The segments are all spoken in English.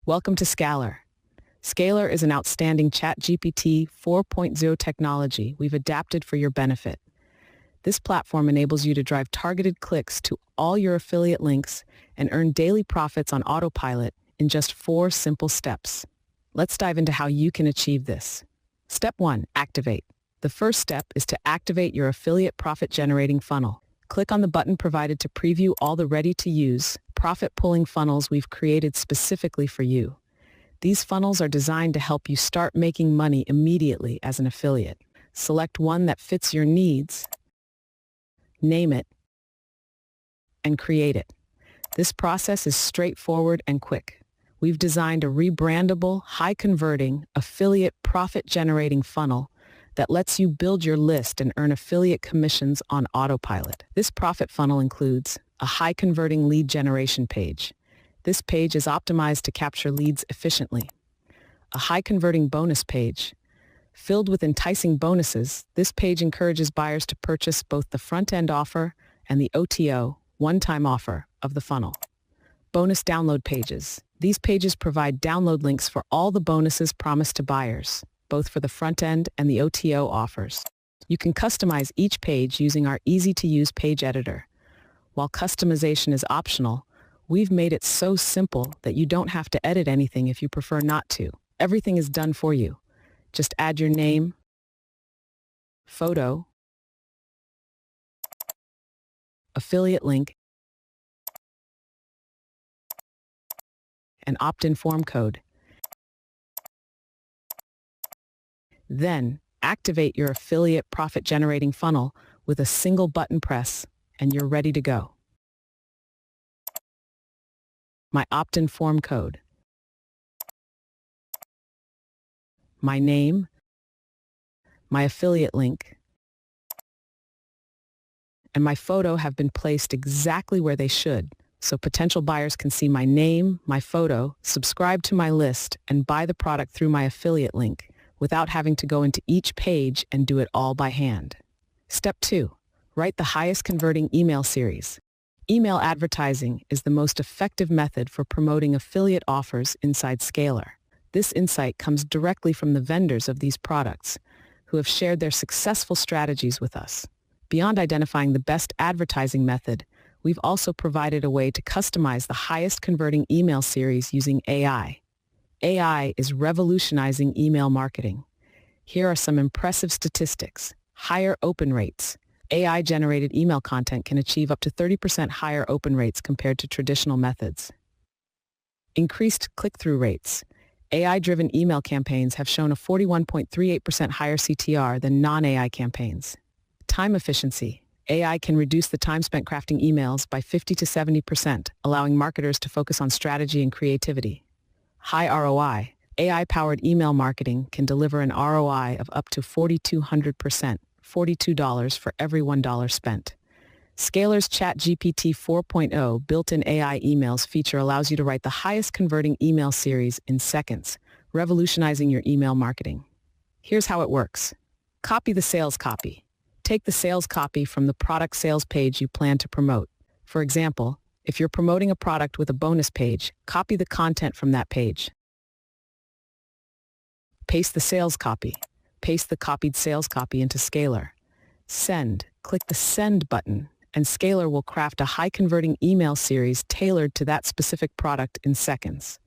Welcome to Scalar. Scalar is an outstanding ChatGPT 4.0 technology we've adapted for your benefit. This platform enables you to drive targeted clicks to all your affiliate links and earn daily profits on Autopilot in just 4 simple steps. Let's dive into how you can achieve this. Step 1. Activate. The first step is to activate your affiliate profit-generating funnel. Click on the button provided to preview all the ready-to-use, profit-pulling funnels we've created specifically for you. These funnels are designed to help you start making money immediately as an affiliate. Select one that fits your needs, name it, and create it. This process is straightforward and quick. We've designed a rebrandable, high-converting, affiliate profit-generating funnel that lets you build your list and earn affiliate commissions on Autopilot. This profit funnel includes a high-converting lead generation page. This page is optimized to capture leads efficiently. A high-converting bonus page. Filled with enticing bonuses, this page encourages buyers to purchase both the front-end offer and the OTO, one-time offer, of the funnel. Bonus download pages. These pages provide download links for all the bonuses promised to buyers, both for the front-end and the OTO offers. You can customize each page using our easy-to-use page editor. While customization is optional, we've made it so simple that you don't have to edit anything if you prefer not to. Everything is done for you. Just add your name, photo, affiliate link, and opt-in form code. Then, activate your affiliate profit-generating funnel with a single button press, and you're ready to go. My opt-in form code, my name, my affiliate link, and my photo have been placed exactly where they should, so potential buyers can see my name, my photo, subscribe to my list, and buy the product through my affiliate link, without having to go into each page and do it all by hand. Step 2. Write the highest converting email series. Email advertising is the most effective method for promoting affiliate offers inside Scalar. This insight comes directly from the vendors of these products, who have shared their successful strategies with us. Beyond identifying the best advertising method, we've also provided a way to customize the highest converting email series using AI. AI is revolutionizing email marketing. Here are some impressive statistics. Higher open rates. AI-generated email content can achieve up to 30% higher open rates compared to traditional methods. Increased click-through rates. AI-driven email campaigns have shown a 41.38% higher CTR than non-AI campaigns. Time efficiency. AI can reduce the time spent crafting emails by 50 to 70%, allowing marketers to focus on strategy and creativity. High ROI. AI-powered email marketing can deliver an ROI of up to 4,200%, $42 for every $1 spent. Scalar's ChatGPT 4.0 built-in AI emails feature allows you to write the highest converting email series in seconds, revolutionizing your email marketing. Here's how it works. Copy the sales copy. Take the sales copy from the product sales page you plan to promote. For example, if you're promoting a product with a bonus page, copy the content from that page. Paste the sales copy. Paste the copied sales copy into Scalar. Send. Click the Send button, and Scalar will craft a high-converting email series tailored to that specific product in seconds.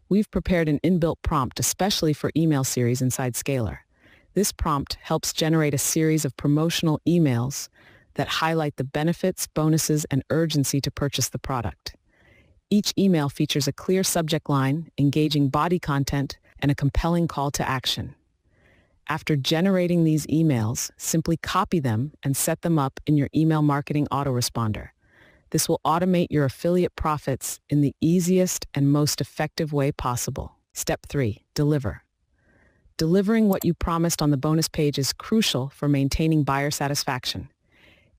We've prepared an inbuilt prompt especially for email series inside Scalar. This prompt helps generate a series of promotional emails that highlight the benefits, bonuses, and urgency to purchase the product. Each email features a clear subject line, engaging body content, and a compelling call to action. After generating these emails, simply copy them and set them up in your email marketing autoresponder. This will automate your affiliate profits in the easiest and most effective way possible. Step 3. Deliver. Delivering what you promised on the bonus page is crucial for maintaining buyer satisfaction.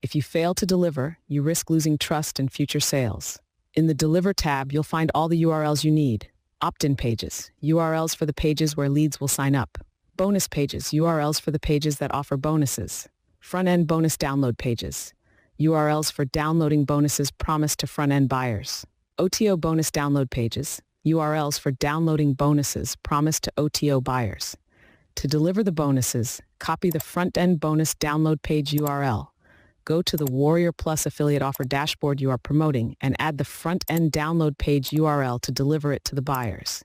If you fail to deliver, you risk losing trust in future sales. In the Deliver tab, you'll find all the URLs you need. Opt-in pages, URLs for the pages where leads will sign up. Bonus pages, URLs for the pages that offer bonuses. Front-end bonus download pages, URLs for downloading bonuses promised to front-end buyers. OTO bonus download pages, URLs for downloading bonuses promised to OTO buyers. To deliver the bonuses, copy the front-end bonus download page URL. Go to the Warrior Plus affiliate offer dashboard you are promoting and add the front-end download page URL to deliver it to the buyers.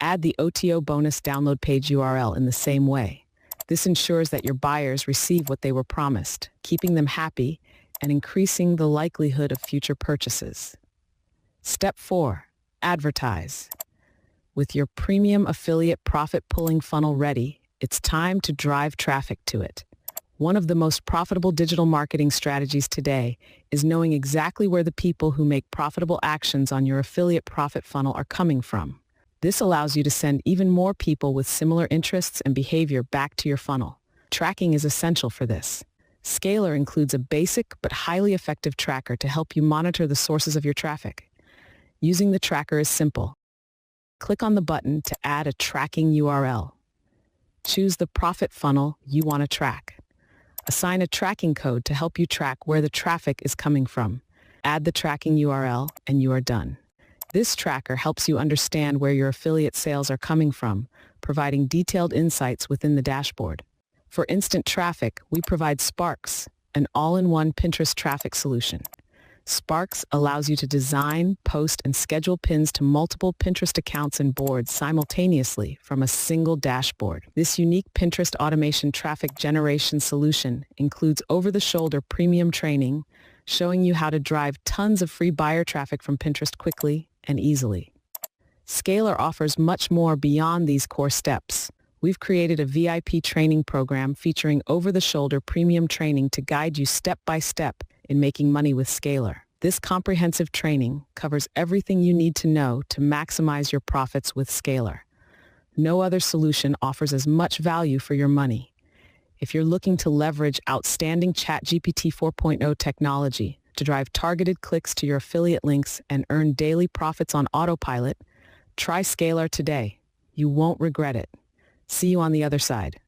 Add the OTO bonus download page URL in the same way. This ensures that your buyers receive what they were promised, keeping them happy and increasing the likelihood of future purchases. Step 4. Advertise. With your premium affiliate profit-pulling funnel ready, it's time to drive traffic to it. One of the most profitable digital marketing strategies today is knowing exactly where the people who make profitable actions on your affiliate profit funnel are coming from. This allows you to send even more people with similar interests and behavior back to your funnel. Tracking is essential for this. Scalar includes a basic but highly effective tracker to help you monitor the sources of your traffic. Using the tracker is simple. Click on the button to add a tracking URL. Choose the profit funnel you want to track. Assign a tracking code to help you track where the traffic is coming from. Add the tracking URL and you are done. This tracker helps you understand where your affiliate sales are coming from, providing detailed insights within the dashboard. For instant traffic, we provide Sparks, an all-in-one Pinterest traffic solution. Sparks allows you to design, post, and schedule pins to multiple Pinterest accounts and boards simultaneously from a single dashboard. This unique Pinterest automation traffic generation solution includes over-the-shoulder premium training, showing you how to drive tons of free buyer traffic from Pinterest quickly and easily. Scalar offers much more beyond these core steps. We've created a VIP training program featuring over-the-shoulder premium training to guide you step by step in making money with Scalar. This comprehensive training covers everything you need to know to maximize your profits with Scalar. No other solution offers as much value for your money. If you're looking to leverage outstanding ChatGPT 4.0 technology to drive targeted clicks to your affiliate links and earn daily profits on Autopilot, try Scalar today. You won't regret it. See you on the other side.